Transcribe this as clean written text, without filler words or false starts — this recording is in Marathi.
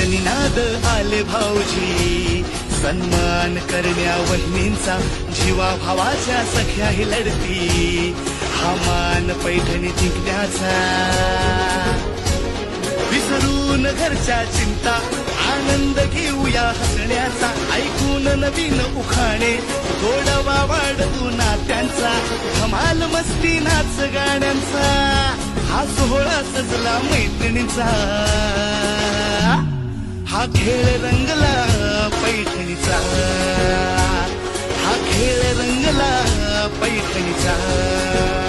निनाद आले भाऊजी, सन्मान करण्या वहिनींचा, जीवा भावाच्या सख्याही लढती, हा मान पैठणी जिंकण्याचा. विसरून घरच्या चिंता, आनंद घेऊया हसण्याचा, ऐकून नवीन उखाणे, गोडवा वाढवू नात्यांचा, धमाल मस्ती नाच गाण्यांचा, हा सोहळा सजला मैत्रिणीचा, हा खेळ रंगला पैठणीचा, हा खेळ रंगला पैठणीचा.